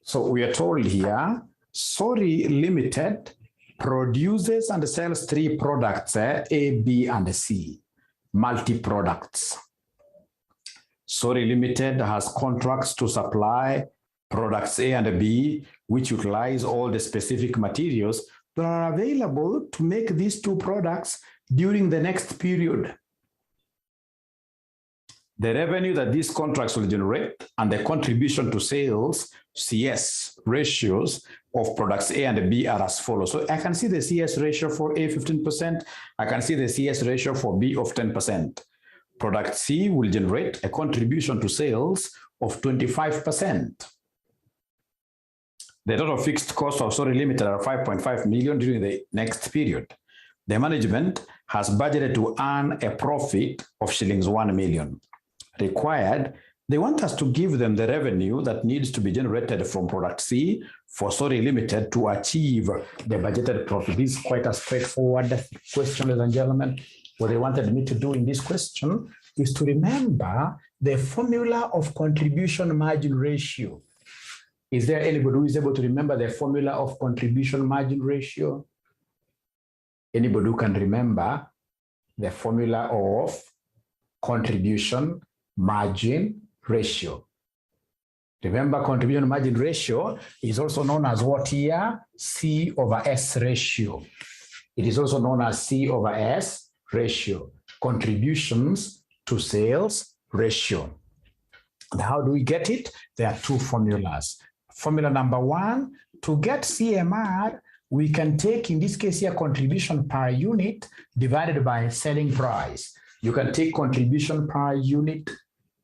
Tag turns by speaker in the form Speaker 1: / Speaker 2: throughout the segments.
Speaker 1: So we are told here, Sorry Limited produces and sells 3 products, A, B, and C, multi-products. Sorry Limited has contracts to supply products A and B, which utilize all the specific materials that are available to make these 2 products during the next period. The revenue that these contracts will generate and the contribution to sales, CS ratios of products A and B are as follows. So I can see the CS ratio for A 15%. I can see the CS ratio for B of 10%. Product C will generate a contribution to sales of 25%. The total fixed cost of Sorry Limited are 5.5 million during the next period. The management has budgeted to earn a profit of shillings 1 million. Required, they want us to give them the revenue that needs to be generated from product C for Sorry Limited to achieve the budgeted profit. This is quite a straightforward question, ladies and gentlemen. What they wanted me to do in this question is to remember the formula of contribution margin ratio. Is there anybody who is able to remember the formula of contribution margin ratio? Anybody who can remember the formula of contribution margin ratio? Remember, contribution margin ratio is also known as what here? C over S ratio. It is also known as C over S ratio. Contributions to sales ratio. And how do we get it? There are 2 formulas. Formula number 1, to get CMR, we can take, in this case here, contribution per unit divided by selling price. You can take contribution per unit,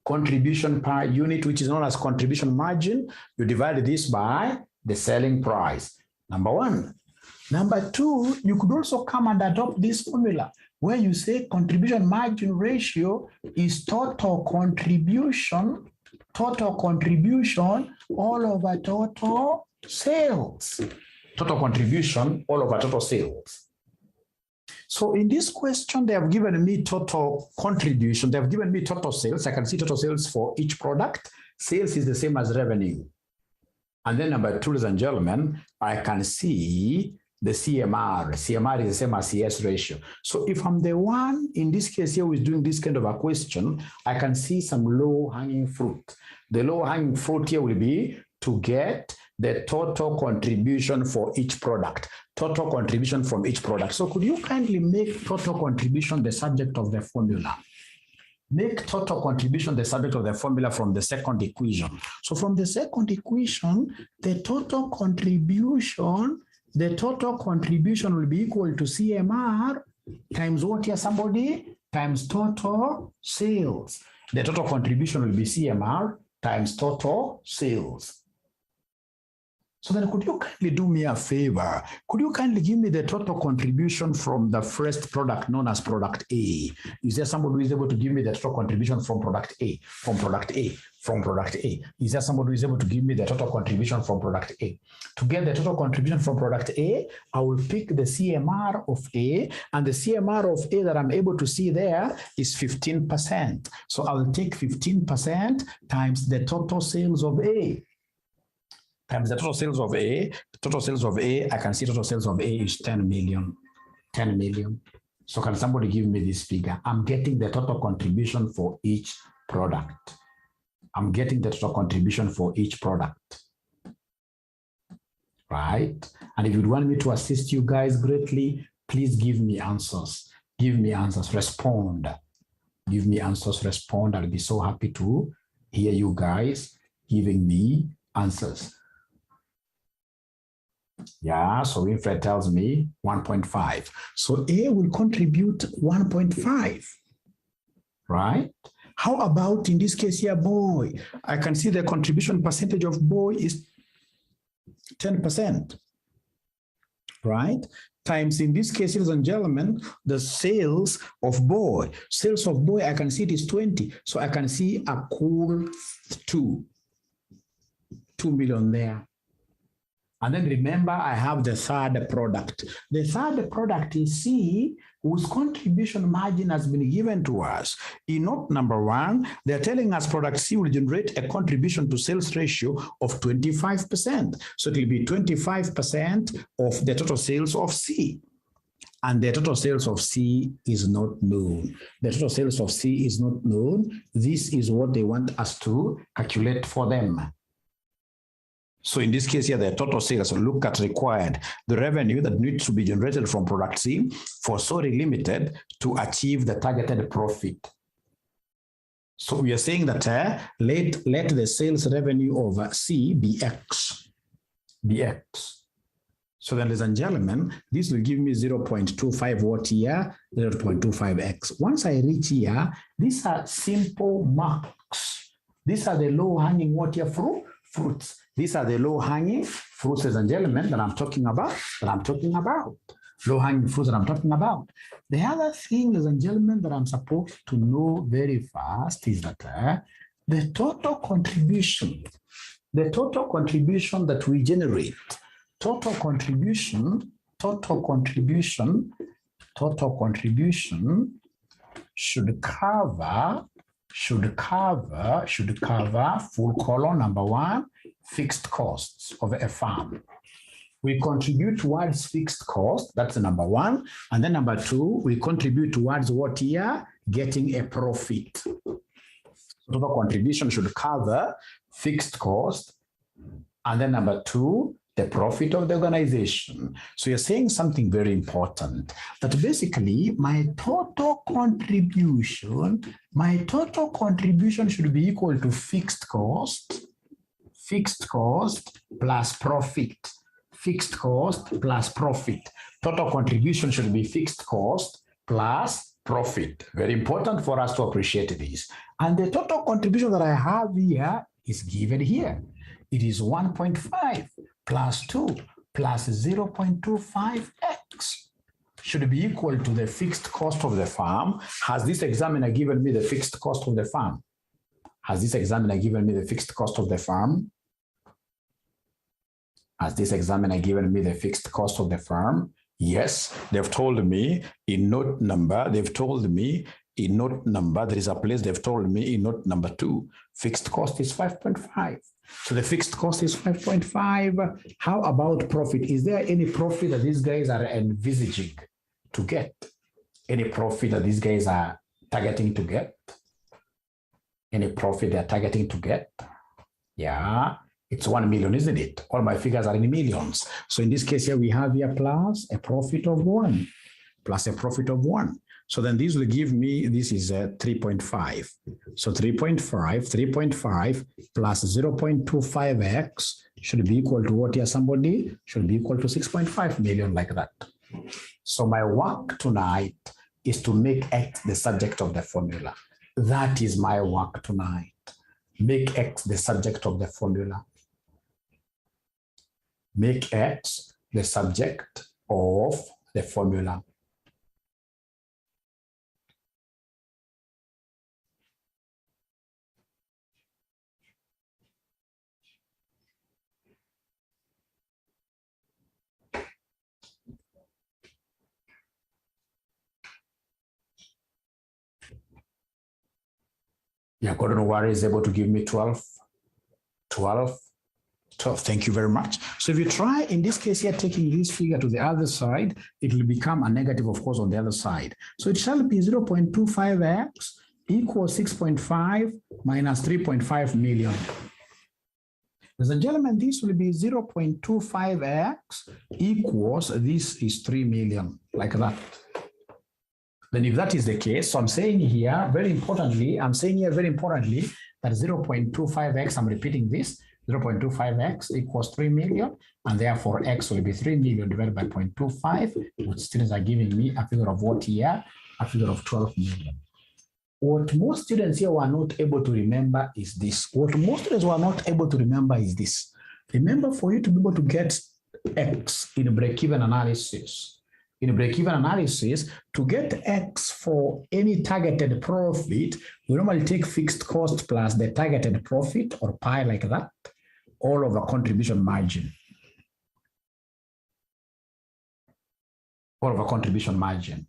Speaker 1: which is known as contribution margin. You divide this by the selling price. Number 1. Number 2, you could also come and adopt this formula where you say contribution margin ratio is total contribution all over total sales. Total contribution all over total sales. So in this question, they have given me total contribution. They have given me total sales. I can see total sales for each product. Sales is the same as revenue. And then number 2, ladies and gentlemen, I can see the CMR. CMR is the same as CS ratio. So if I'm the one, in this case here, who is doing this kind of a question, I can see some low-hanging fruit. The low-hanging fruit here will be to get the total contribution for each product. Total contribution from each product. So could you kindly make total contribution the subject of the formula? Make total contribution the subject of the formula from the second equation. So from the second equation, the total contribution will be equal to CMR times what here, somebody? Times total sales. The total contribution will be CMR times total sales. So then could you kindly do me a favor? Could you kindly give me the total contribution from the first product known as product A? Is there somebody who is able to give me the total contribution from product A, from product A, from product A? Is there somebody who is able to give me the total contribution from product A? To get the total contribution from product A, I will pick the CMR of A, and the CMR of A that I'm able to see there is 15%. So I will take 15% times the total sales of A. Times the total sales of A, I can see total sales of A is 10 million. 10 million. So can somebody give me this figure? I'm getting the total contribution for each product. I'm getting the total contribution for each product. Right? And if you'd want me to assist you guys greatly, please give me answers. Give me answers. Respond. Give me answers. Respond. I'll be so happy to hear you guys giving me answers. Yeah, so Winfred tells me 1.5. So A will contribute 1.5, right? How about in this case here, boy? I can see the contribution percentage of boy is 10%, right? Times in this case, ladies and gentlemen, the sales of boy. Sales of boy, I can see it is 20. So I can see a cool 2 million there. And then remember, I have the third product. The third product is C, whose contribution margin has been given to us. In note number 1, they're telling us product C will generate a contribution to sales ratio of 25%. So it will be 25% of the total sales of C. And the total sales of C is not known. The total sales of C is not known. This is what they want us to calculate for them. So in this case here, the total sales, look at required, the revenue that needs to be generated from product C for Sorry Limited to achieve the targeted profit. So we are saying that let the sales revenue of C be X. So then, ladies and gentlemen, this will give me 0.25 what here, 0.25x. Once I reach here, these are simple marks. These are the low-hanging what here fruits. These are the low-hanging fruits, ladies and gentlemen, that I'm talking about. Low-hanging fruits that I'm talking about. The other thing, ladies and gentlemen, that I'm supposed to know very fast is that the total contribution that we generate, total contribution should cover full column number 1, fixed costs of a firm. We contribute towards fixed cost, that's the number 1. And then number 2, we contribute towards what here? Getting a profit. Total contribution should cover fixed cost. And then number 2, the profit of the organization. So you're saying something very important, that basically my total contribution should be equal to fixed cost plus profit. Fixed cost plus profit. Total contribution should be fixed cost plus profit. Very important for us to appreciate this. And the total contribution that I have here is given here. It is 1.5 plus 2 plus 0.25x should be equal to the fixed cost of the firm. Has this examiner given me the fixed cost of the firm? Has this examiner given me the fixed cost of the firm? Has this examiner given me the fixed cost of the firm? Yes, they've told me in note number, there is a place they've told me in note number 2, fixed cost is 5.5. So the fixed cost is 5.5. How about profit? Is there any profit that these guys are envisaging to get? Any profit that these guys are targeting to get? Any profit they're targeting to get? Yeah, it's 1 million, isn't it? All my figures are in millions. So in this case here, we have here plus a profit of 1, plus a profit of 1. So then this will give me, this is 3.5. So 3.5 plus 0.25x should be equal to what here, somebody? Should be equal to 6.5 million, like that. So my work tonight is to make X the subject of the formula. That is my work tonight. Make X the subject of the formula. Make X the subject of the formula. Yeah, Gordon Wari is able to give me 12. Thank you very much. So if you try, in this case here, taking this figure to the other side, it will become a negative, of course, on the other side. So it shall be 0.25x equals 6.5 minus 3.5 million. Ladies and gentlemen, this will be 0.25x equals, this is 3 million, like that. Then if that is the case, so I'm saying here very importantly that 0.25x, I'm repeating this, 0.25x equals 3 million, and therefore x will be 3 million divided by 0.25, which students are giving me a figure of what here? A figure of 12 million. What most students here were not able to remember is this. Remember, for you to be able to get x in a break-even analysis, to get X for any targeted profit, we normally take fixed cost plus the targeted profit, or pi, like that, all over contribution margin. all of a contribution margin.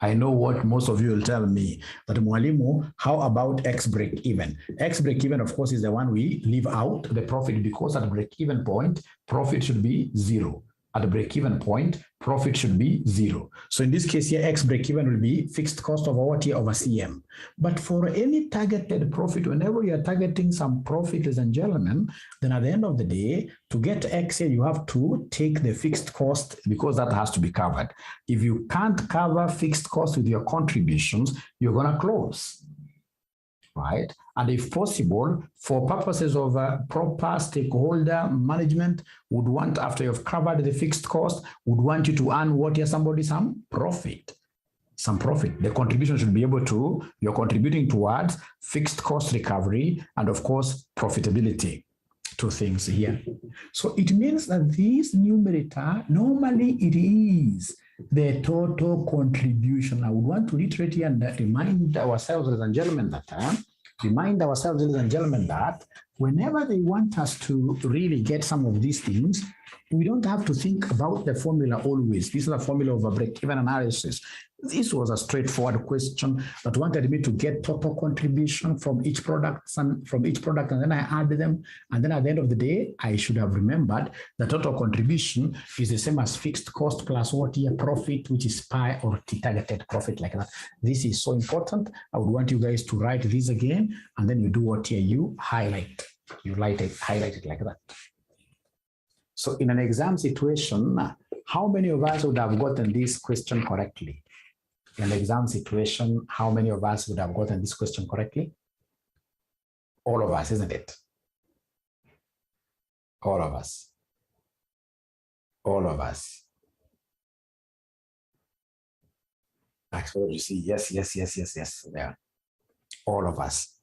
Speaker 1: I know what most of you will tell me, that Mwalimu, how about X break even? X break even, of course, is the one we leave out the profit, because at break even point, profit should be zero. At the break even point, profit should be zero. So in this case here, X break even will be fixed cost of what here over CM. But for any targeted profit, whenever you're targeting some profit, ladies and gentlemen, then at the end of the day, to get X here, you have to take the fixed cost, because that has to be covered. If you can't cover fixed cost with your contributions, you're going to close. Right? And if possible, for purposes of proper stakeholder management, would want, after you've covered the fixed cost, would want you to earn what here, somebody, some profit. Some profit. The contribution should be able to, you're contributing towards fixed cost recovery and, of course, profitability. Two things here. So it means that this numerator, normally it is the total contribution. I would want to reiterate here and remind ourselves, ladies and gentlemen, that whenever they want us to really get some of these things, we don't have to think about the formula always. This is a formula of a break-even analysis. This was a straightforward question that wanted me to get total contribution from each product, and then I add them. And then at the end of the day, I should have remembered the total contribution is the same as fixed cost plus what here profit, which is pi or t-targeted profit, like that. This is so important. I would want you guys to write this again, and then you do what here, you highlight. You highlight it like that. So in an exam situation, how many of us would have gotten this question correctly? In an exam situation, how many of us would have gotten this question correctly? All of us, isn't it? All of us. All of us. Actually, you see, yes. Yeah. All of us.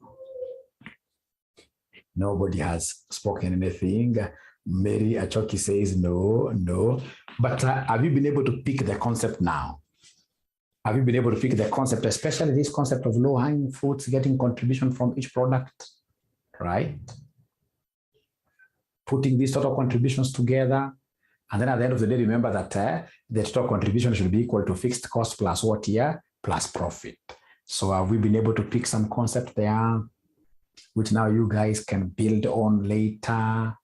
Speaker 1: Nobody has spoken anything. Mary Achoki says no. But have you been able to pick the concept now? Have you been able to pick the concept, especially this concept of low-hanging fruits, getting contribution from each product, right? Putting these total contributions together. And then at the end of the day, remember that the total contribution should be equal to fixed cost plus what here? Plus profit. So have we been able to pick some concept there, which now you guys can build on later?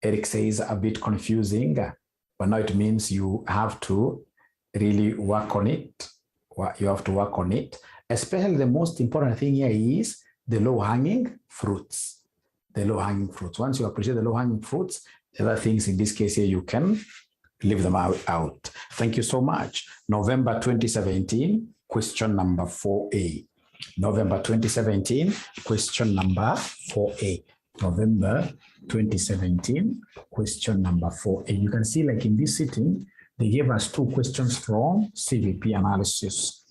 Speaker 1: Eric says a bit confusing, but now it means you have to really work on it. You have to work on it. Especially the most important thing here is the low-hanging fruits. The low-hanging fruits. Once you appreciate the low-hanging fruits, the other things in this case here, you can leave them out. Thank you so much. November 2017, question number 4A. November 2017, question number 4A. November 2017, question number 4A. You can see, like in this sitting, they gave us two questions from CVP analysis.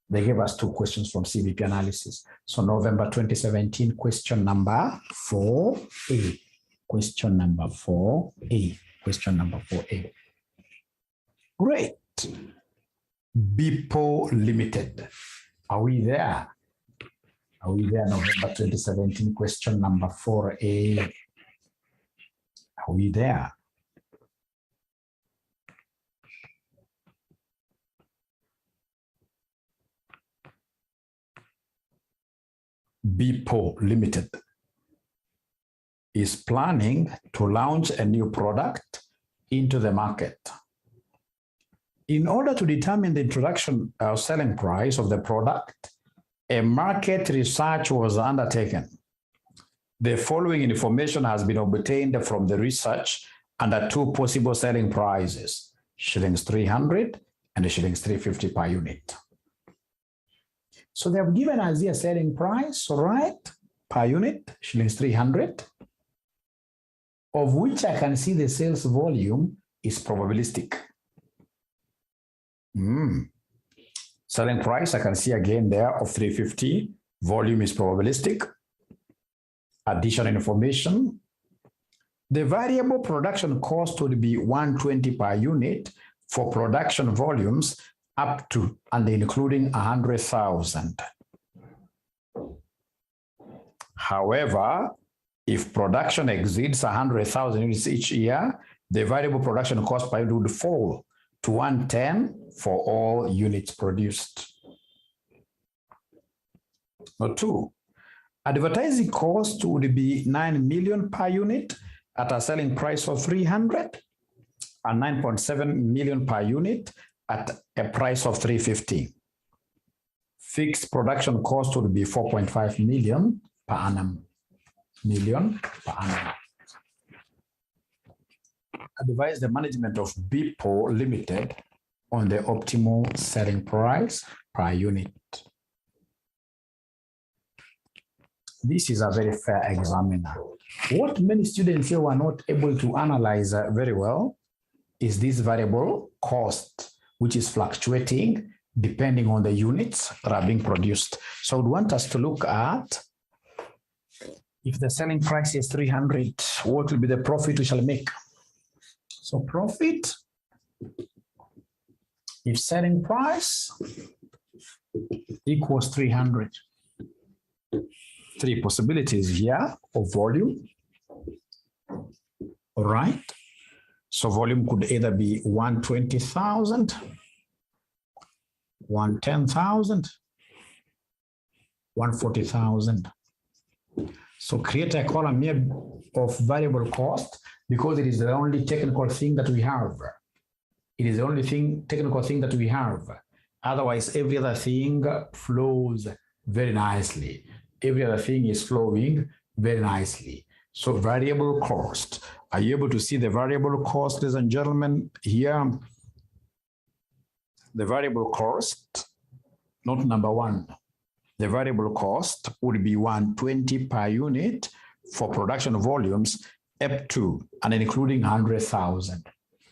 Speaker 1: They gave us two questions from CVP analysis. So November 2017, question number 4A. Question number 4A. Question number 4A. Great. BPO Limited. Are we there? Are we there? November 2017, question number 4A. Are we there? BPO Limited is planning to launch a new product into the market. In order to determine the introduction or selling price of the product, a market research was undertaken. The following information has been obtained from the research under two possible selling prices, shillings 300 and shillings 350 per unit. So they have given us a selling price, right, per unit, shillings 300, of which I can see the sales volume is probabilistic. Selling price, I can see again there of 350, volume is probabilistic. Additional information, the variable production cost would be 120 per unit for production volumes up to and including 100,000. However, if production exceeds 100,000 units each year, the variable production cost per unit would fall to 110 for all units produced. Number 2, advertising cost would be 9 million per unit at a selling price of 300 and 9.7 million per unit at a price of 350. Fixed production cost would be 4.5 million per annum. Advise the management of BPO Limited on the optimal selling price per unit. This is a very fair examiner. What many students here were not able to analyze very well is this variable cost, which is fluctuating depending on the units that are being produced. So I would want us to look at, if the selling price is 300, what will be the profit we shall make? So profit, if selling price equals 300, 3 possibilities here of volume. All right. So volume could either be 120,000, 110,000, 140,000. So create a column here of variable cost because it is the only technical thing that we have. It is the only technical thing that we have. Otherwise, every other thing flows very nicely. Every other thing is flowing very nicely. So variable cost. Are you able to see the variable cost, ladies and gentlemen, here? The variable cost, not number 1. The variable cost would be 120 per unit for production volumes up to and including 100,000.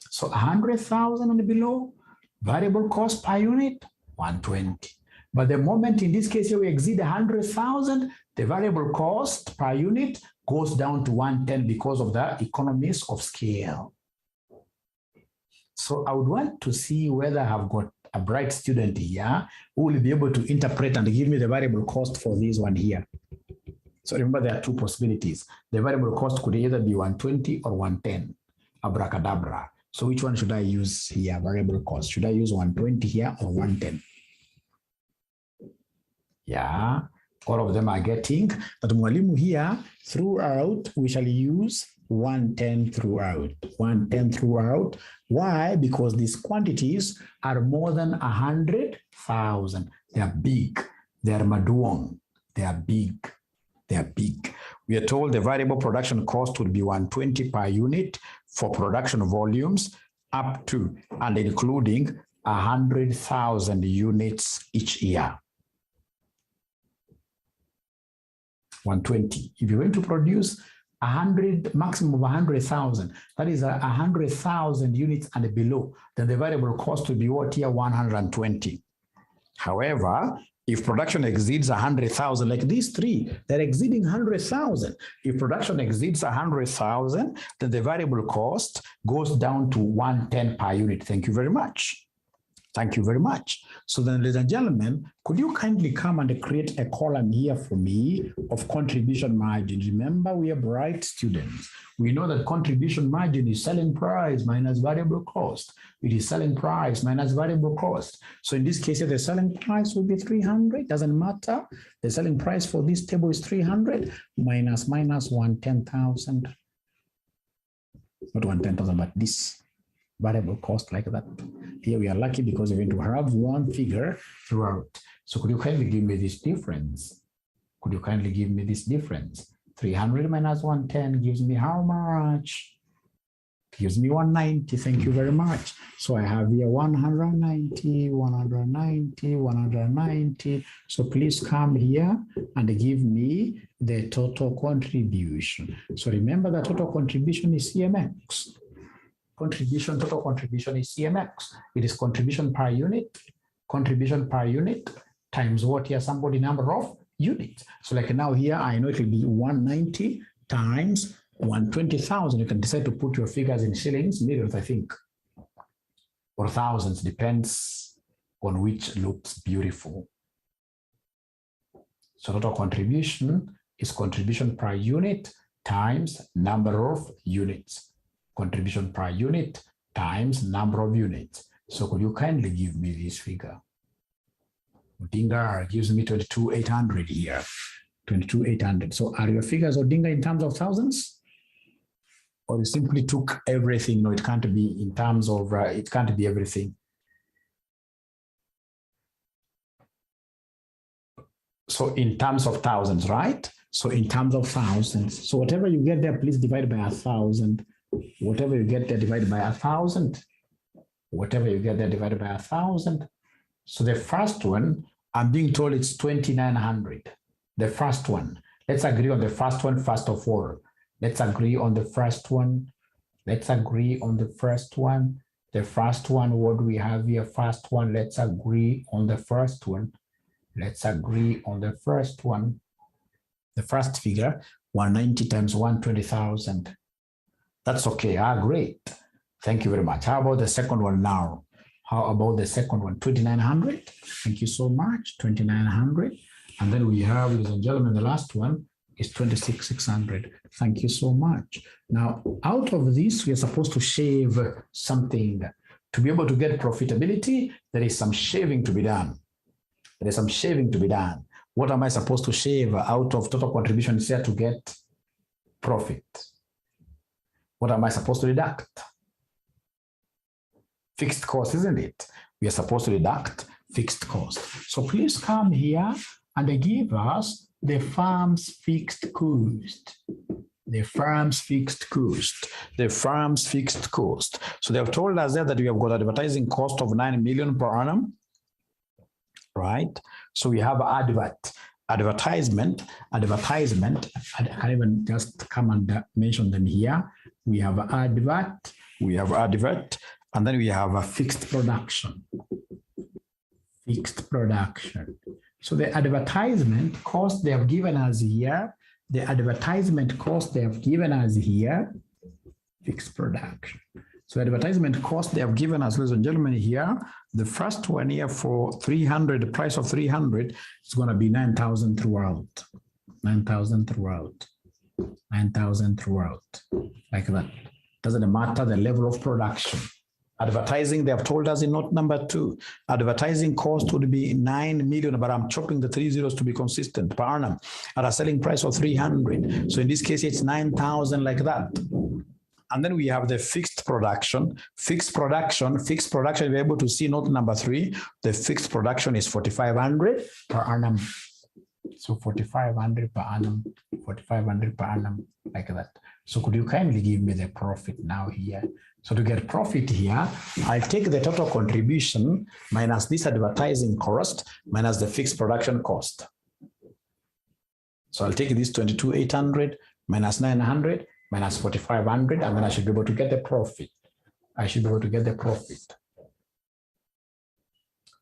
Speaker 1: So 100,000 and below, variable cost per unit, 120. But the moment in this case here we exceed 100,000, the variable cost per unit goes down to 110 because of the economies of scale. So I would want to see whether I have got a bright student here who will be able to interpret and give me the variable cost for this one here. So remember, there are 2 possibilities. The variable cost could either be 120 or 110, abracadabra. So which one should I use here, variable cost? Should I use 120 here or 110? Yeah, all of them are getting, but mwalimu here, throughout, we shall use 110 throughout. 110 throughout. Why? Because these quantities are more than 100,000. They are big. They are maduong. They are big. They are big. We are told the variable production cost would be 120 per unit for production volumes up to and including 100,000 units each year. 120. If you're going to produce 100, maximum of 100,000, that is 100,000 units and below, then the variable cost will be what here? 120. However, if production exceeds 100,000, like these 3, they're exceeding 100,000. If production exceeds 100,000, then the variable cost goes down to 110 per unit. Thank you very much. Thank you very much. So then, ladies and gentlemen, could you kindly come and create a column here for me of contribution margin? Remember, we are bright students. We know that contribution margin is selling price minus variable cost. It is selling price minus variable cost. So in this case, the selling price will be 300. Doesn't matter. The selling price for this table is 300 minus 110,000. Not 110,000, but this variable cost like that. Here we are lucky because we're going to have one figure throughout. So could you kindly give me this difference? Could you kindly give me this difference? 300 minus 110 gives me how much? Gives me 190. Thank you very much. So I have here 190, 190, 190. So please come here and give me the total contribution. So remember that total contribution is CMX. Total contribution is CMX. It is contribution per unit times what here? Somebody number of units. So like now here, I know it will be 190 times 120,000. You can decide to put your figures in shillings, millions, I think, or thousands, depends on which looks beautiful. So total contribution is contribution per unit times number of units. contribution per unit times number of units. So could you kindly give me this figure? Odinga gives me 22,800 here. 22,800. So are your figures, Odinga, in terms of thousands? Or you simply took everything? No, it can't be in terms of, it can't be everything. So in terms of thousands, right? So in terms of thousands. So whatever you get there, please divide by 1,000. Whatever you get there, divided by 1,000. Whatever you get there, divided by 1,000. So the first one, I'm being told it's 2,900. The first one. Let's agree on the first one first of all. Let's agree on the first one. Let's agree on the first one. The first one, what do we have here? First one, let's agree on the first one. Let's agree on the first one. The first figure, 190 times 120,000. That's okay. Great. Thank you very much. How about the second one now? How about the second one? 2,900. Thank you so much. 2,900. And then we have, ladies and gentlemen, the last one is 26,600. Thank you so much. Now, out of this, we are supposed to shave something. To be able to get profitability, there is some shaving to be done. There is some shaving to be done. What am I supposed to shave out of total contribution here to get profit? What am I supposed to deduct? Fixed cost, isn't it? We are supposed to deduct fixed cost. So please come here and give us the firm's fixed cost. The firm's fixed cost. The firm's fixed cost. So they have told us there that we have got advertising cost of 9 million per annum. Right? So we have advertisement. I can't even just come and mention them here. We have advert, and then we have a fixed production. Fixed production. So the advertisement cost they have given us here, fixed production. So advertisement cost they have given us, ladies and gentlemen, here, the first one here for 300, the price of 300 is going to be 9,000 throughout. 9,000 throughout. 9,000 throughout. Like that. Doesn't matter the level of production. Advertising, they have told us in note number 2, advertising cost would be 9 million, but I'm chopping the 3 zeros to be consistent per annum at a selling price of 300. So in this case, it's 9,000 like that. And then we have the fixed production. Fixed production, you're able to see note number 3. The fixed production is 4,500 per annum. So 4,500 per annum, 4,500 per annum, like that. So could you kindly give me the profit now here? So to get profit here, I'll take the total contribution minus this advertising cost minus the fixed production cost. So I'll take this 22,800 minus 900 minus 4,500, and then I should be able to get the profit.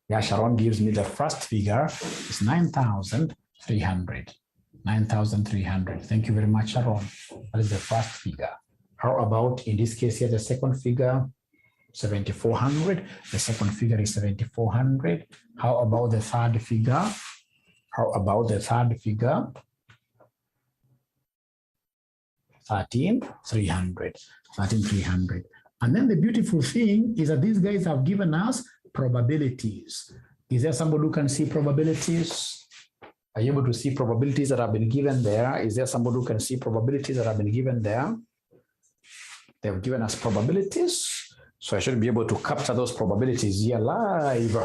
Speaker 1: Yeah, Sharon gives me the first figure is 9,300. 9,300. Thank you very much, Sharon. That is the first figure. How about in this case here, the second figure, 7,400. The second figure is 7,400. How about the third figure? 13,300. 13,300. And then the beautiful thing is that these guys have given us probabilities. Is there somebody who can see probabilities? Are you able to see probabilities that have been given there? Is there somebody who can see probabilities that have been given there? They've given us probabilities. So I should be able to capture those probabilities here live.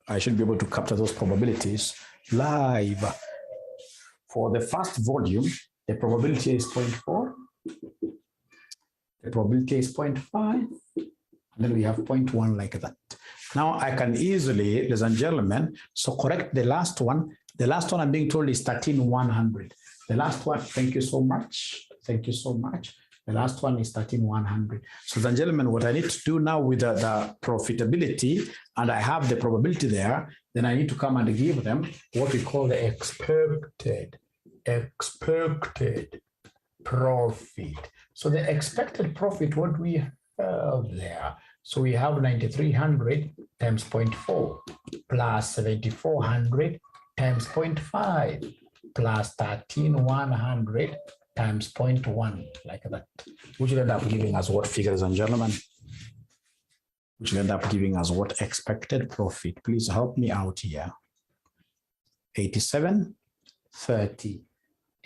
Speaker 1: I should be able to capture those probabilities live. For the first volume, the probability is 0.4. The probability is 0.5. And then we have 0.1 like that. Now I can easily, ladies and gentlemen, so correct the last one. The last one I'm being told is 13,100. The last one, thank you so much. Thank you so much. The last one is 13,100. So, ladies and gentlemen, what I need to do now with the profitability, and I have the probability there, then I need to come and give them what we call the expected profit. So the expected profit, what we have there. So we have 9,300 times 0.4 plus 7,400 times 0.5 plus 13,100 times 0.1, like that, which will end up giving us what figure, ladies and gentlemen? Which will end up giving us what expected profit. Please help me out here. 87.30.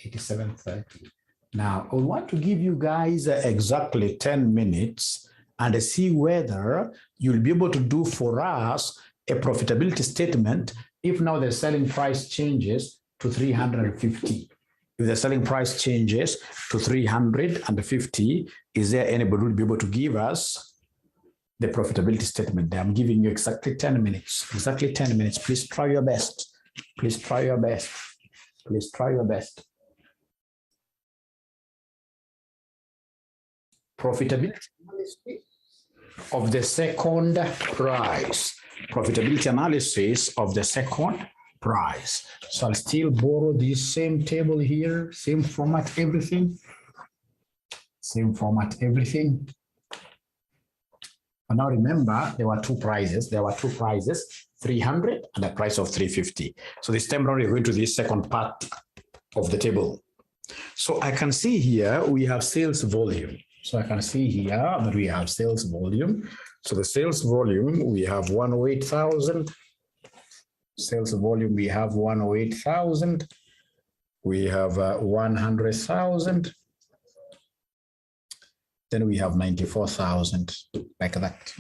Speaker 1: 87.30. Now, I want to give you guys exactly 10 minutes and see whether you'll be able to do for us a profitability statement if now the selling price changes to 350. If the selling price changes to 350, is there anybody who will be able to give us the profitability statement? I'm giving you exactly 10 minutes. Exactly 10 minutes. Please try your best. Please try your best. Please try your best. Profitability analysis of the second price. Profitability analysis of the second price. So I'll still borrow this same table here, same format, everything. Same format, everything. And now remember, there were two prices. 300 and a price of 350. So this time around, we're going to this second part of the table. So I can see here we have sales volume. So I can see here that we have sales volume. So the sales volume, we have 108,000. Sales volume, we have 108,000. We have 100,000. Then we have 94,000, like that.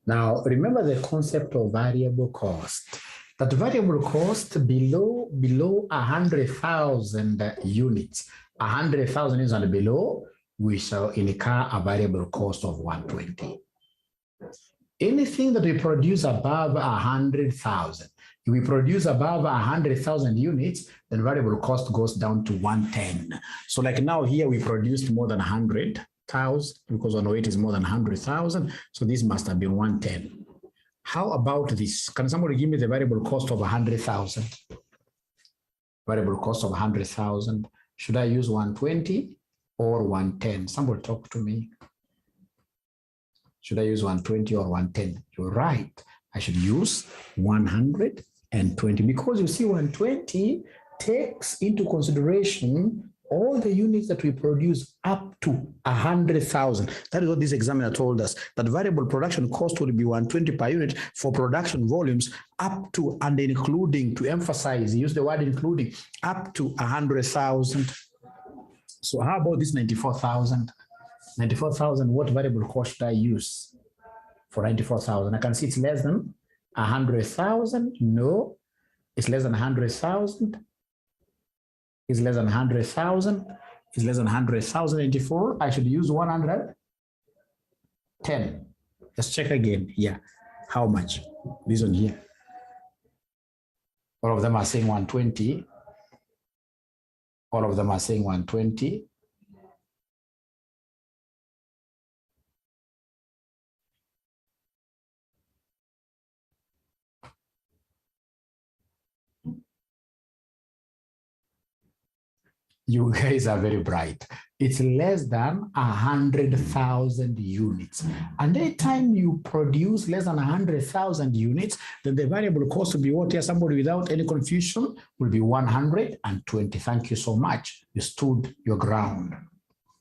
Speaker 1: Now, remember the concept of variable cost. That variable cost below 100,000 units, 100,000 units and below, we shall incur a variable cost of 120. Anything that we produce above 100,000, if we produce above 100,000 units, then variable cost goes down to 110. So like now here we produced more than 100,000 because 108 is more than 100,000. So this must have been 110. How about this? Can somebody give me the variable cost of 100,000? Variable cost of 100,000. Should I use 120 or 110? Somebody talk to me. Should I use 120 or 110? You're right. I should use 120 because you see 120 takes into consideration all the units that we produce up to 100,000. That is what this examiner told us, that variable production cost would be 120 per unit for production volumes up to and including, to emphasize, use the word including, up to 100,000. So how about this 94,000? 94,000, what variable cost should I use for 94,000? I can see it's less than 100,000. No, it's less than 100,000. It's less than 100,000. It's less than 100,000. 94. I should use 110. Let's check again. Yeah. How much? This one here. All of them are saying 120. All of them are saying 120. You guys are very bright. It's less than 100,000 units. And anytime you produce less than 100,000 units, then the variable cost will be what here? Somebody without any confusion will be 120. Thank you so much. You stood your ground.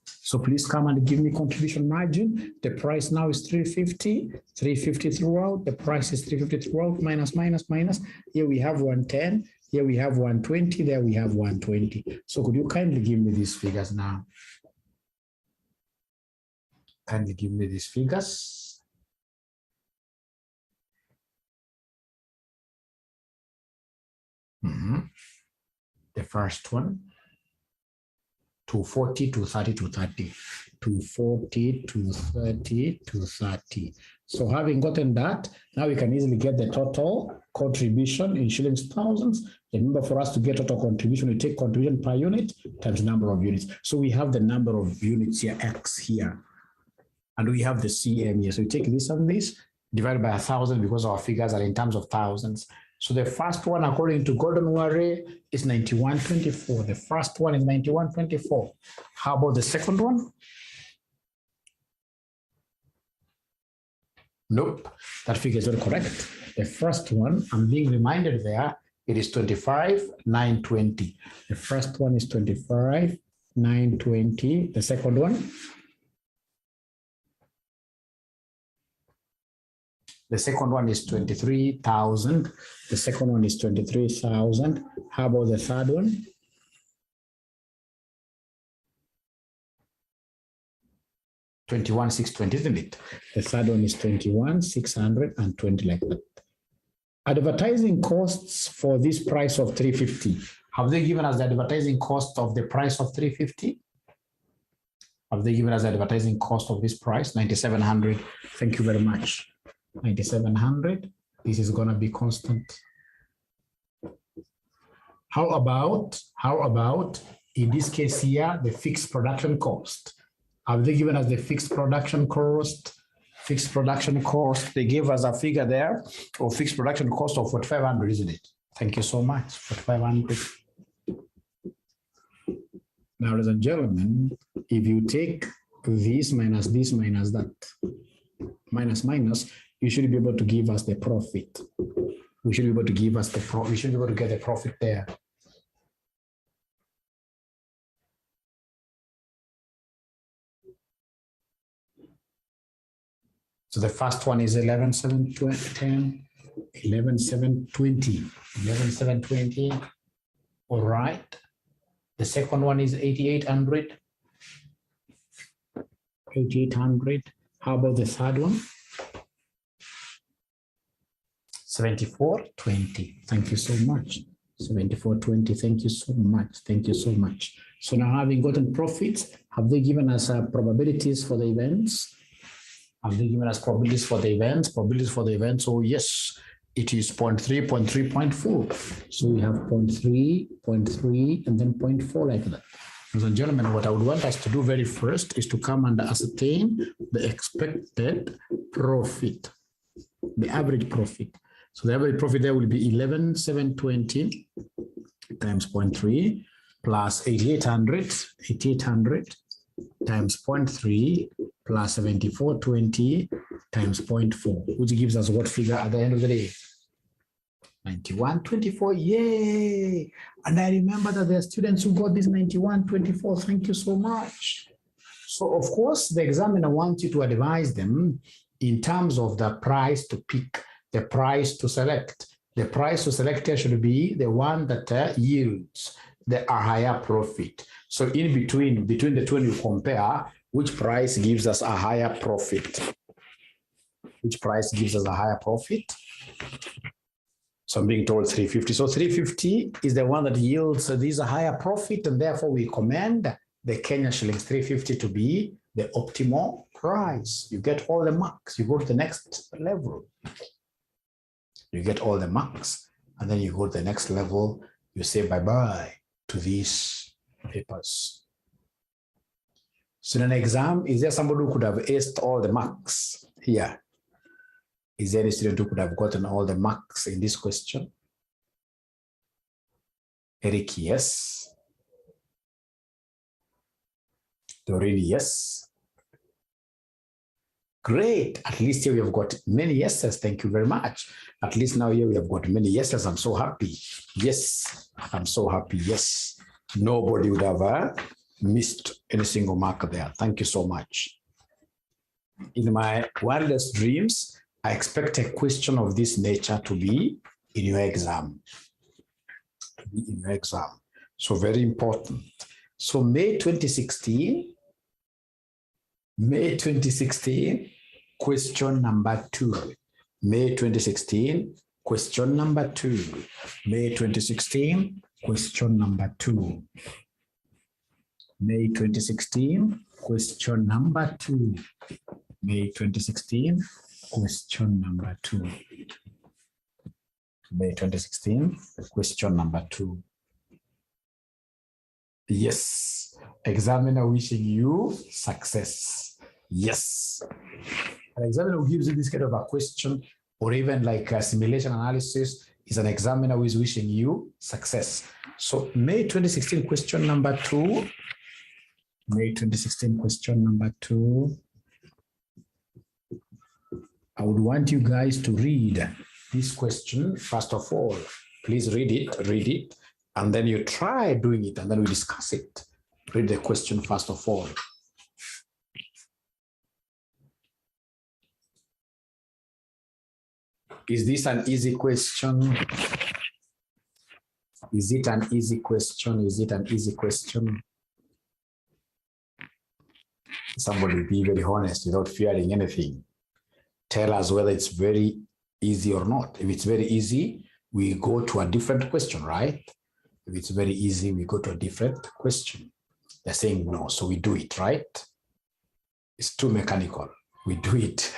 Speaker 1: So please come and give me contribution margin. The price now is 350, 350 throughout. The price is 350 throughout, minus, minus, minus. Here we have 110. Here we have 120, there we have 120. So could you kindly give me these figures now? Kindly give me these figures. The first one, 240, 230, 230. 240, 230, 230. So having gotten that, now we can easily get the total contribution in shillings, thousands. Remember, for us to get total contribution, we take contribution per unit times number of units. So we have the number of units here, X here. And we have the CM here. So we take this and this, divided by 1,000 because our figures are in terms of thousands. So the first one, according to Gordon Ware, is 9124. The first one is 9124. How about the second one? Nope, that figure is not correct. The first one, I'm being reminded there, It is 25,920. The first one is 25,920. The second one? The second one is 23,000. The second one is 23,000. How about the third one? $21,620, isn't it? The third one is 21,620, like that. Advertising costs for this price of 350. Have they given us the advertising cost of the price of 350? Have they given us the advertising cost of this price? 9,700. Thank you very much. 9,700. This is going to be constant. How about in this case here, the fixed production cost? Have they given us the fixed production cost? Fixed production cost, they gave us a figure there of fixed production cost of 4,500, isn't it? Thank you so much, 4,500. Now, ladies and gentlemen, if you take this minus that, minus, you should be able to give us the profit. We should be able to give us the profit. We should be able to get the profit there. So the first one is 11,720, 11,720. All right. The second one is 8,800. 8,800. How about the third one? 74.20. Thank you so much. 74.20. Thank you so much. Thank you so much. So now, having gotten profits, have they given us probabilities for the events? Have they given us probabilities for the events? Probabilities for the events. Oh, yes, it is 0.3, 0.3, 0.4. So we have 0.3, 0.3, and then 0.4 like that. Ladies and gentlemen, what I would want us to do very first is to come and ascertain the expected profit, the average profit. So the average profit there will be 11,720 times 0.3 plus 8,800 times 0.3 plus 7420 times 0.4, which gives us what figure at the end of the day? 9124, yay! And I remember that there are students who got this 9124. Thank you so much. So of course, the examiner wants you to advise them in terms of the price to pick, the price to select. The price to select here should be the one that yields a higher profit. So in between the two, you compare which price gives us a higher profit. Which price gives us a higher profit? So I'm being told 350. So 350 is the one that yields this higher profit, and therefore we recommend the Kenya shillings 350 to be the optimal price. You get all the marks. You go to the next level. You get all the marks, and then you go to the next level. You say bye-bye to these papers. So in an exam, is there somebody who could have aced all the marks here? Is there any student who could have gotten all the marks in this question? Eric, yes. Doreen, yes. Great. At least here we have got many yeses. Thank you very much. At least now here we have got many yeses. I'm so happy. Yes, I'm so happy. Yes. Nobody would have missed any single mark there. Thank you so much. In my wildest dreams, I expect a question of this nature to be in your exam. So very important. So May 2016, question number 2. May 2016, question number 2. May 2016, question number 2. May 2016, question number 2. May 2016, question number 2. May 2016, question number 2. Yes. Examiner wishing you success. Yes. An examiner who gives you this kind of a question, or even like a simulation analysis, is an examiner who is wishing you success. So May 2016, question number 2. May 2016, question number 2. I would want you guys to read this question first of all. Please read it, and then you try doing it, and then we discuss it. Read the question first of all. Is this an easy question? Is it an easy question? Is it an easy question? Somebody be very honest without fearing anything. Tell us whether it's very easy or not. If it's very easy, we go to a different question, right? If it's very easy, we go to a different question. They're saying no, so we do it, right? It's too mechanical. We do it.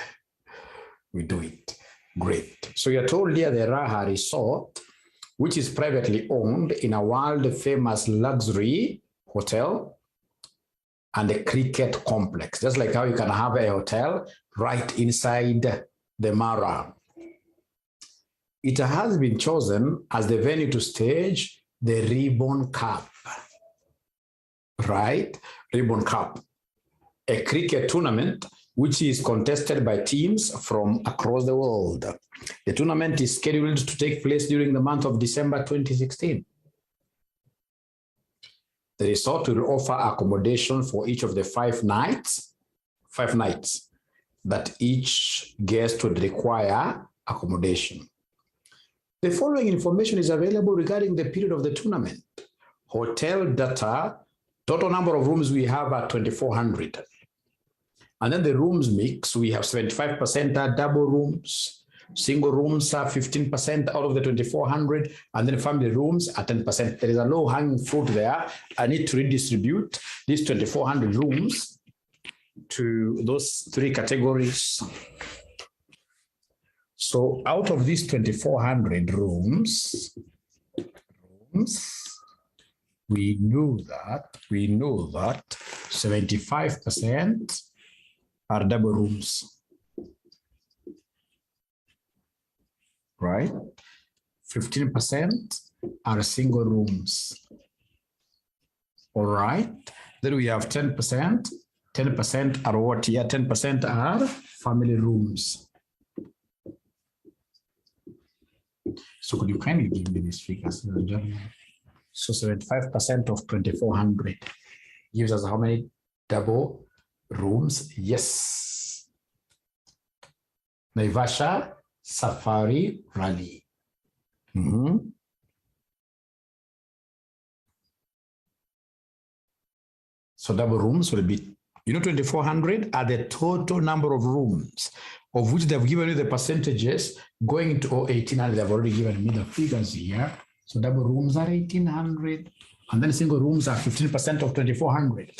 Speaker 1: We do it. Great. So you're told here the Raha Resort, which is privately owned in a world-famous luxury hotel and a cricket complex. Just like how you can have a hotel right inside the Mara. It has been chosen as the venue to stage the Ribbon Cup, right? Ribbon Cup, a cricket tournament which is contested by teams from across the world. The tournament is scheduled to take place during the month of December 2016. The resort will offer accommodation for each of the 5 nights that each guest would require accommodation. The following information is available regarding the period of the tournament. Hotel data, total number of rooms we have are 2,400. And then the rooms mix, we have 75% are double rooms, single rooms are 15% out of the 2,400, and then family rooms are 10%. There is a low-hanging fruit there. I need to redistribute these 2,400 rooms to those 3 categories. So out of these 2,400 rooms, we know that 75% are double rooms, right? 15% are single rooms, all right? Then we have 10%. 10% are what here? 10% are family rooms. So could you kindly give me these figures? So 75% of 2,400 gives us how many double rooms? Yes. Naivasha Safari Rally. So double rooms will be, 2,400 are the total number of rooms, of which they've given you the percentages going to 1,800. They've already given me the figures here. So double rooms are 1,800, and then single rooms are 15% of 2,400.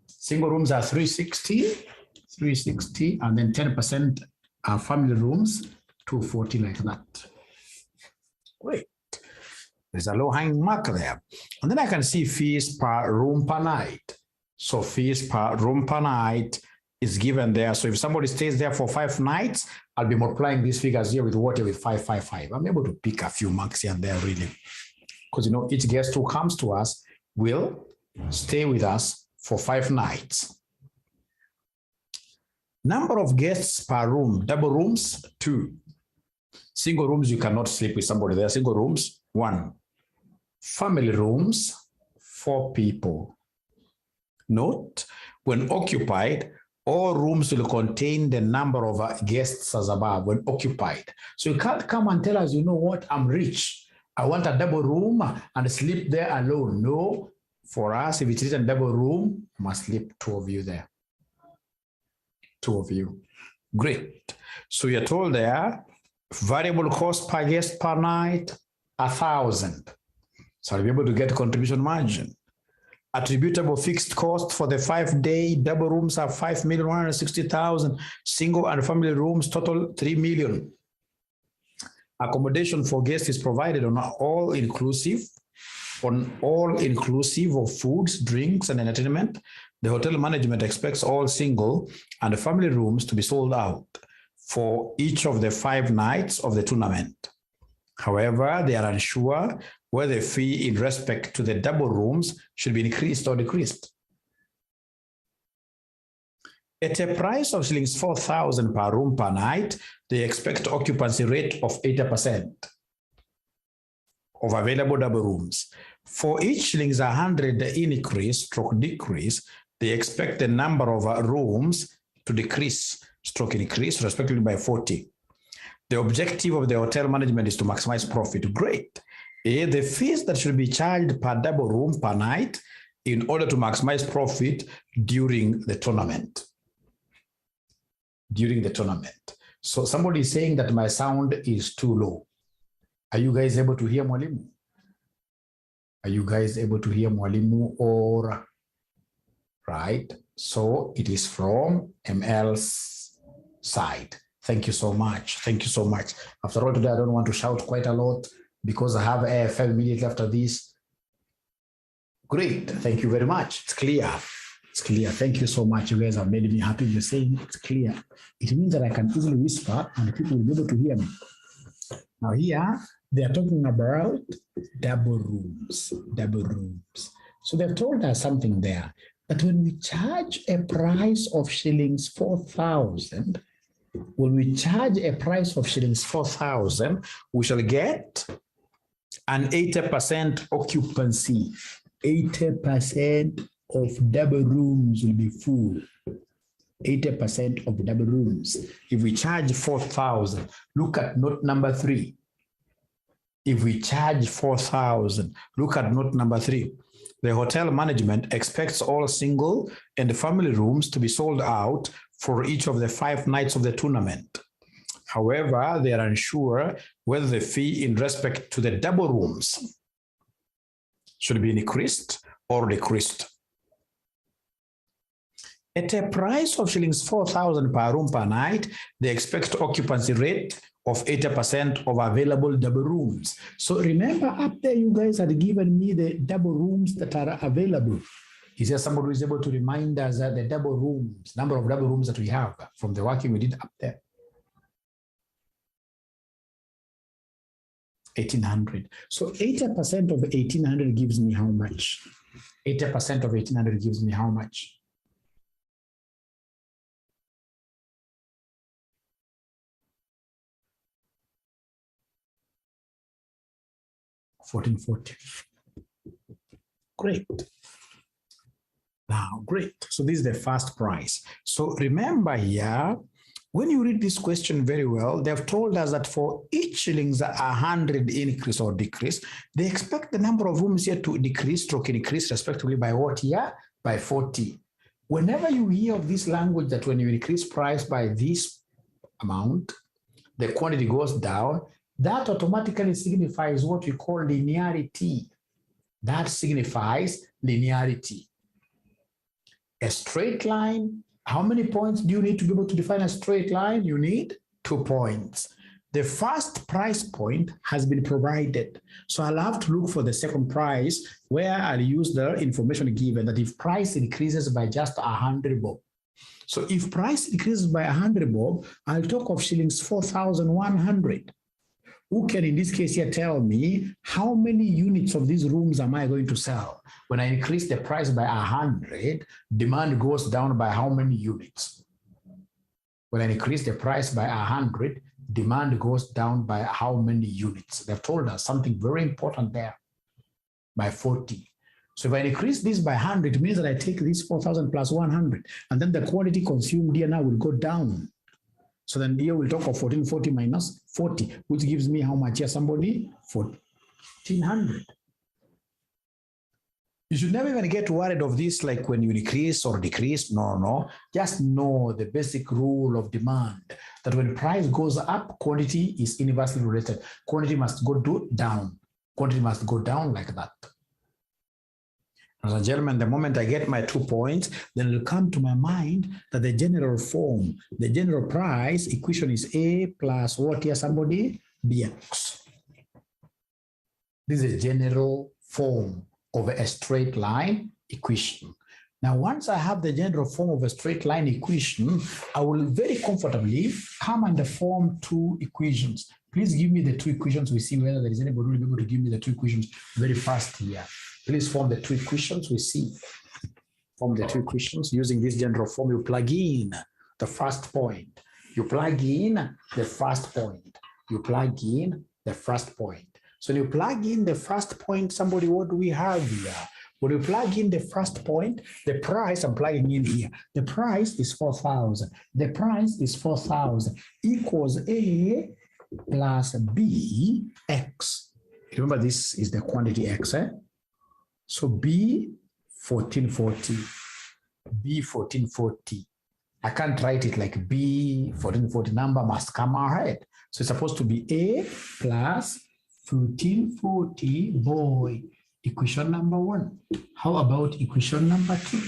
Speaker 1: Single rooms are 360, and then 10% are family rooms, 240, like that. Great. There's a low-hanging mark there. And then I can see fees per room per night. So fees per room per night is given there. So if somebody stays there for 5 nights, I'll be multiplying these figures here with what? With 555. I'm able to pick a few marks here and there, really. Because, each guest who comes to us will stay with us for 5 nights. Number of guests per room. Double rooms, 2. Single rooms, you cannot sleep with somebody there. Single rooms, 1. Family rooms, 4 people. Note, when occupied, all rooms will contain the number of guests as above when occupied. So you can't come and tell us, you know what, I'm rich. I want a double room and sleep there alone. No, for us, if it is a double room, you must sleep 2 of you there. 2 of you. Great. So you're told there, variable cost per guest per night, 1,000. So I'll be able to get contribution margin. Attributable fixed cost for the 5-day double rooms are 5,160,000. Single and family rooms total 3 million. Accommodation for guests is provided on all inclusive of foods, drinks, and entertainment. The hotel management expects all single and family rooms to be sold out for each of the 5 nights of the tournament. However, they are unsure whether the fee in respect to the double rooms should be increased or decreased. At a price of shillings 4,000 per room per night, they expect occupancy rate of 80%. of available double rooms. For each shillings 100 increase stroke decrease, they expect the number of rooms to decrease stroke increase respectively by 40. The objective of the hotel management is to maximize profit. Great. The fees that should be charged per double room per night in order to maximize profit during the tournament. During the tournament. So somebody is saying that my sound is too low. Are you guys able to hear Mwalimu? Are you guys able to hear Mwalimu or right? So it is from ML's side. Thank you so much. Thank you so much. After all, today I don't want to shout quite a lot because I have AFL immediately after this. Great. Thank you very much. It's clear. It's clear. Thank you so much. You guys have made me happy. You're saying it's clear. It means that I can easily whisper and people will be able to hear me. Now here, they are talking about double rooms. Double rooms. So they've told us something there. That when we charge a price of shillings 4,000, when we charge a price of shillings 4,000, we shall get an 80% occupancy. 80% of double rooms will be full. 80% of double rooms. If we charge 4,000, look at note number 3. If we charge 4,000, look at note number 3. The hotel management expects all single and family rooms to be sold out for each of the 5 nights of the tournament. However, they are unsure whether the fee in respect to the double rooms should be increased or decreased. At a price of shillings 4,000 per room per night, they expect occupancy rate of 80% of available double rooms. So remember up there, you guys had given me the double rooms that are available. Is there somebody who is able to remind us that the double rooms, number of double rooms that we have from the working we did up there? 1,800. So 80% of 1,800 gives me how much? 80% of 1,800 gives me how much? 1,440. Great. Now, great. So this is the first price. So remember here, when you read this question very well, they've told us that for each shillings 100 increase or decrease, they expect the number of rooms here to decrease, stroke increase respectively by what year? By 40. Whenever you hear of this language that when you increase price by this amount, the quantity goes down, that automatically signifies what we call linearity. That signifies linearity. A straight line, how many points do you need to be able to define a straight line? You need 2 points. The first price point has been provided. So I'll have to look for the second price where I'll use the information given that if price increases by just 100 bob. So if price increases by 100 bob, I'll talk of shillings 4,100. Who can, in this case here, tell me how many units of these rooms am I going to sell? When I increase the price by 100, demand goes down by how many units? When I increase the price by 100, demand goes down by how many units? They've told us something very important there, by 40. So if I increase this by 100, it means that I take this 4,000 plus 100, and then the quantity consumed here now will go down. So then here we'll talk of 1,440 minus 40, which gives me how much here, somebody? 1,400. You should never even get worried of this, like when you increase or decrease. No. Just know the basic rule of demand, that when price goes up, quantity is inversely related. Quantity must go down. Quantity must go down like that. Ladies and gentlemen, the moment I get my 2 points, then it'll come to my mind that the general form, the general price equation is A plus what here, somebody? Bx. This is a general form of a straight line equation. Now, once I have the general form of a straight line equation, I will very comfortably come and form 2 equations. Please give me the 2 equations. We see whether there is anybody who will be able to give me the 2 equations very fast here. Please form the 2 equations. We see. Form the 2 equations using this general form. You plug in the first point. You plug in the first point. You plug in the first point. So when you plug in the first point, somebody, what do we have here? When you plug in the first point, the price I'm plugging in here, the price is 4,000. The price is 4,000 equals A plus B X. Remember, this is the quantity X, eh? So B 1440, B 1440. I can't write it like B 1440, number must come ahead. So it's supposed to be A plus 1440, boy, equation number 1. How about equation number 2?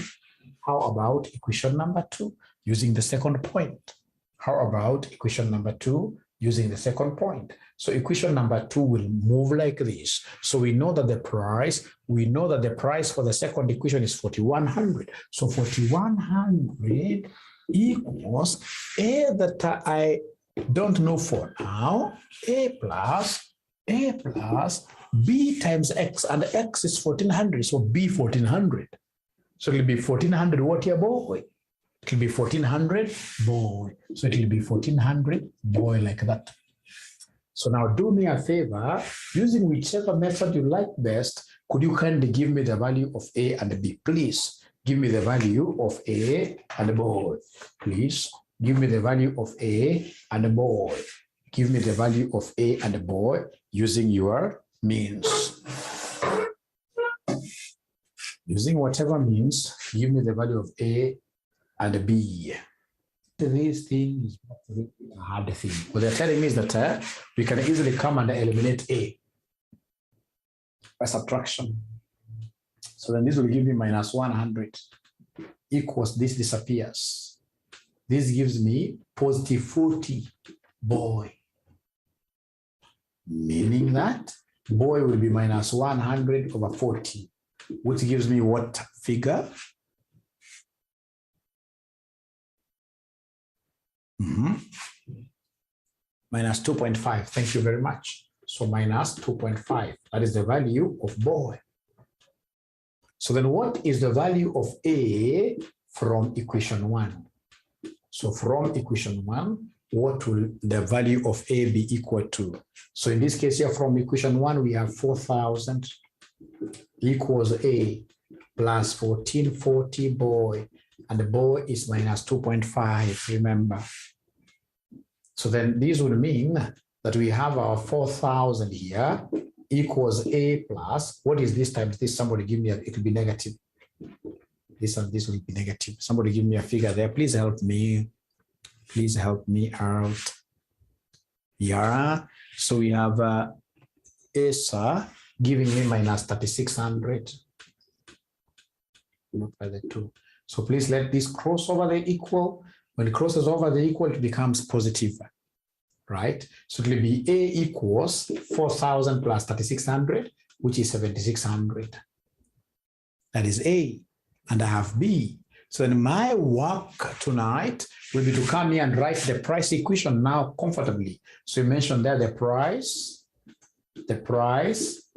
Speaker 1: How about equation number 2 using the second point? How about equation number 2 using the second point? So equation number 2 will move like this. So we know that the price for the second equation is 4,100. So 4,100 equals A that I don't know for now, A plus B times X, and X is 1,400, so B 1,400. So it'll be 1,400 what here, boy? It'll be 1,400 boy. So it'll be 1,400 boy like that. So now do me a favor, using whichever method you like best, could you kindly give me the value of A and B, please? Give me the value of A and boy. Please give me the value of A and boy. Give me the value of A and boy using your means. Using whatever means, give me the value of A and B. This thing is not really a hard thing. What they're telling me is that we can easily come and eliminate A by subtraction. So then this will give me minus 100 equals this disappears. This gives me positive 40 boy. Meaning that boy will be minus 100 over 40, which gives me what figure? Minus 2.5. Thank you very much. So minus 2.5. That is the value of boy. So then what is the value of A from equation 1? So from equation 1, what will the value of A be equal to? So in this case here, from equation 1, we have 4,000 equals A plus 1,440 boy, and the boy is minus 2.5, remember. So then this would mean that we have our 4,000 here equals A plus, what is this times this? Somebody give me it will be negative. This and this will be negative. Somebody give me a figure there. Please help me. Please help me out. Yeah. So we have ESA giving me minus 3,600. Look by the 2. So please let this cross over the equal. When it crosses over the equal, it becomes positive, right? So it will be A equals 4,000 plus 3,600, which is 7,600. That is A. And I have B. So then my work tonight will be to come here and write the price equation now comfortably. So you mentioned there the price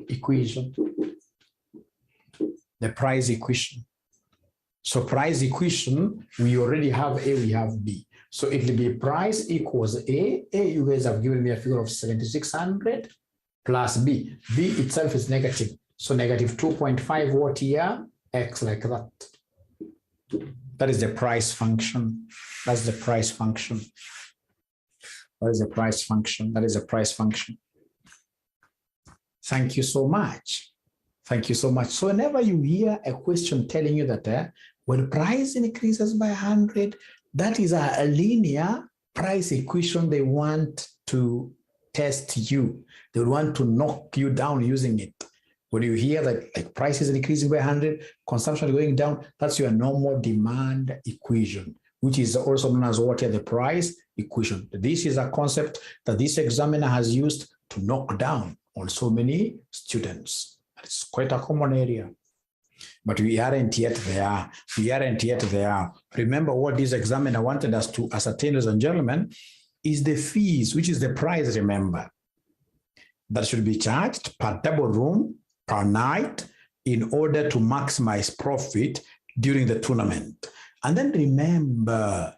Speaker 1: equation. The price equation. So price equation, we already have A, we have B. So it will be price equals A. A, you guys have given me a figure of 7,600 plus B. B itself is negative. So negative 2.5 what here? X like that. That is the price function. That's the price function. That is the price function. That is the price function. Thank you so much. Thank you so much. So whenever you hear a question telling you that when price increases by 100, that is a linear price equation they want to test you. They want to knock you down using it. When you hear that like price is increasing by 100, consumption is going down, that's your normal demand equation, which is also known as what? The price equation. This is a concept that this examiner has used to knock down on so many students. It's quite a common area. But we aren't yet there. We aren't yet there. Remember what this examiner wanted us to ascertain, ladies and gentlemen, is the fees, which is the price, remember, that should be charged per double room per night in order to maximize profit during the tournament. And then remember,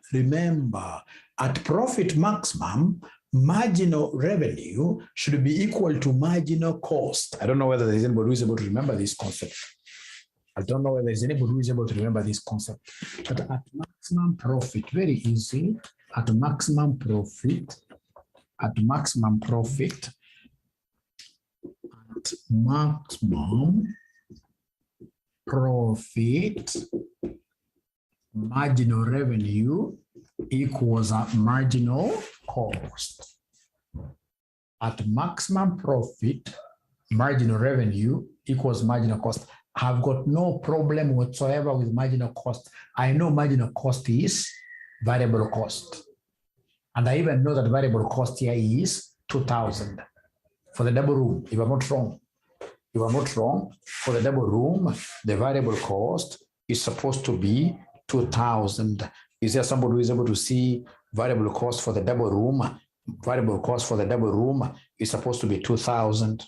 Speaker 1: at profit maximum, marginal revenue should be equal to marginal cost. I don't know whether there's anybody who is able to remember this concept. But at maximum profit, very easy, at maximum profit, marginal revenue equals a marginal cost. At maximum profit, marginal revenue equals marginal cost. I've got no problem whatsoever with marginal cost. I know marginal cost is variable cost. And I even know that variable cost here is 2,000 for the double room, if I'm not wrong. For the double room, the variable cost is supposed to be 2,000. Is there somebody who is able to see variable cost for the double room? Variable cost for the double room is supposed to be 2,000.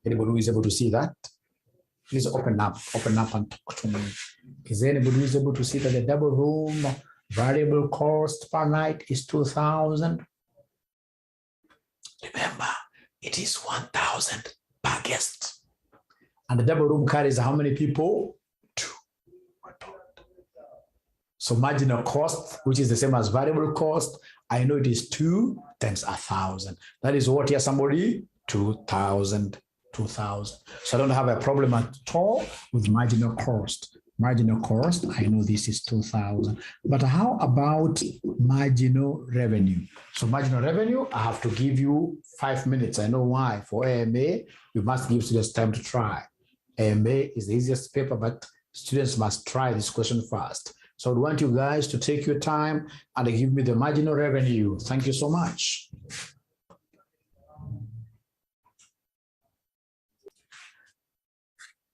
Speaker 1: Anybody who is able to see that? Please open up and talk to me. Is there anybody who is able to see that the double room variable cost per night is 2,000? Remember, it is 1,000 per guest. And the double room carries how many people? 2. So marginal cost, which is the same as variable cost, I know it is 2 times 1,000. That is what here, somebody? 2,000. So I don't have a problem at all with marginal cost. Marginal cost, I know this is 2,000. But how about marginal revenue? So marginal revenue, I have to give you 5 minutes. I know why. For AMA, we must give students time to try. AMA is the easiest paper, but students must try this question first. So I want you guys to take your time and give me the marginal revenue. Thank you so much.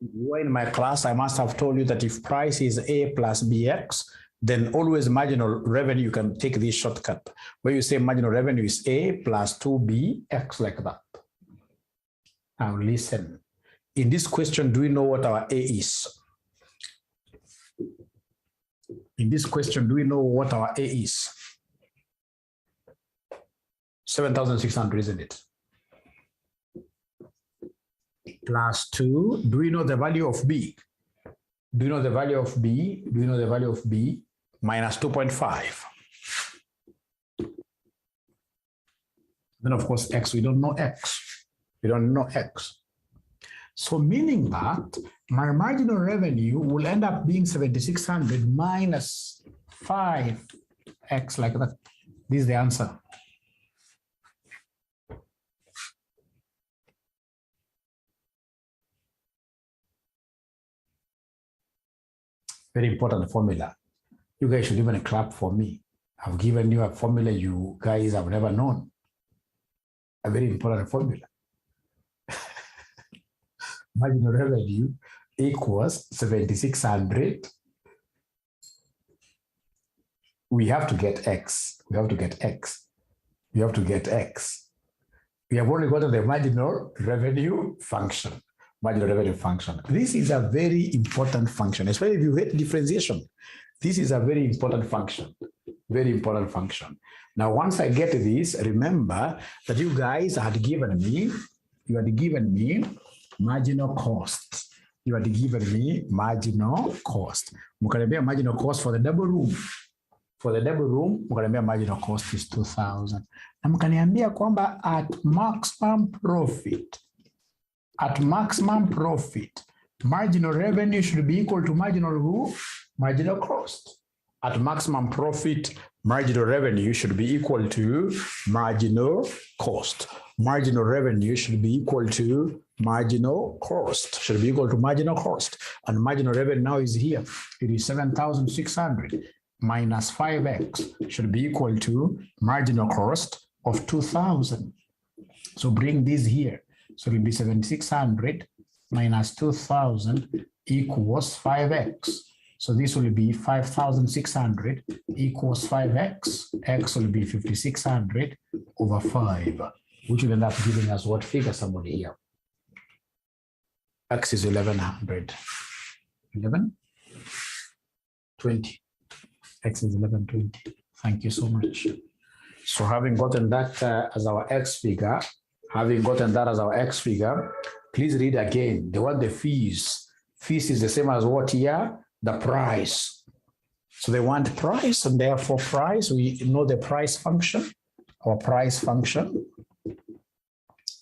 Speaker 1: You are in my class, I must have told you that if price is A plus BX, then always marginal revenue, you can take this shortcut where you say marginal revenue is A plus 2BX, like that. Now listen. In this question, do we know what our A is? In this question, do we know what our A is? 7,600, isn't it? Plus 2. Do we know the value of B? Do you know the value of B? Do you know the value of B? Minus 2.5. Then, of course, X. We don't know X. We don't know X. So meaning that my marginal revenue will end up being 7,600 minus 5X, like that. This is the answer. Very important formula. You guys should even clap for me. I've given you a formula you guys have never known. A very important formula. Marginal revenue equals 7,600. We have to get X. We have to get X. We have to get X. We have only gotten the marginal revenue function. Marginal revenue function. This is a very important function, especially if you hate differentiation. This is a very important function. Very important function. Now, once I get this, remember that you guys had given me, marginal cost. You had given me marginal cost. Mukaniambia marginal cost for the double room. For the double room, mukaniambia marginal cost is 2,000. Na mukaniambia kwamba at maximum profit, marginal revenue should be equal to marginal cost. At maximum profit, marginal revenue should be equal to marginal cost. Marginal revenue should be equal to marginal cost. And marginal revenue now is here. It is 7,600 minus 5X should be equal to marginal cost of 2,000. So bring this here. So it will be 7,600 minus 2,000 equals 5X. So this will be 5,600 equals 5X. X will be 5,600 over 5, which will end up giving us what figure, somebody here? X is 1,100. 1120. X is 1120. Thank you so much. So having gotten that as our X figure, please read again. They want the fees. Fees is the same as what here? The price. So they want price, and therefore price, we know the price function. Our price function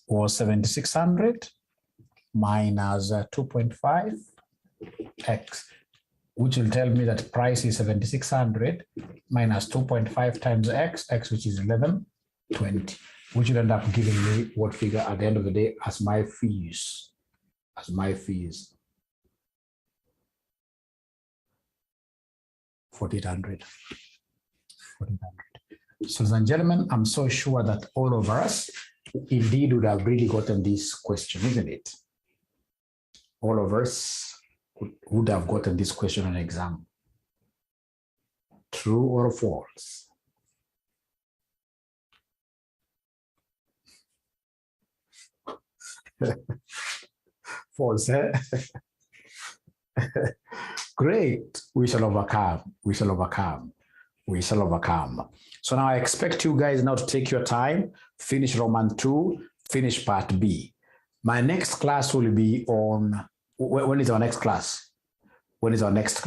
Speaker 1: was 7,600 minus 2.5 x, which will tell me that price is 7,600 minus 2.5 times x, which is 1120, which will end up giving me what figure at the end of the day as my fees. 4,800. So, ladies and gentlemen, I'm so sure that all of us indeed would have really gotten this question, isn't it? All of us would have gotten this question on exam. True or false? False, eh? Great. We shall overcome. So now I expect you guys now to take your time, finish Roman 2, finish part B. My next class will be on, when is our next class? Our next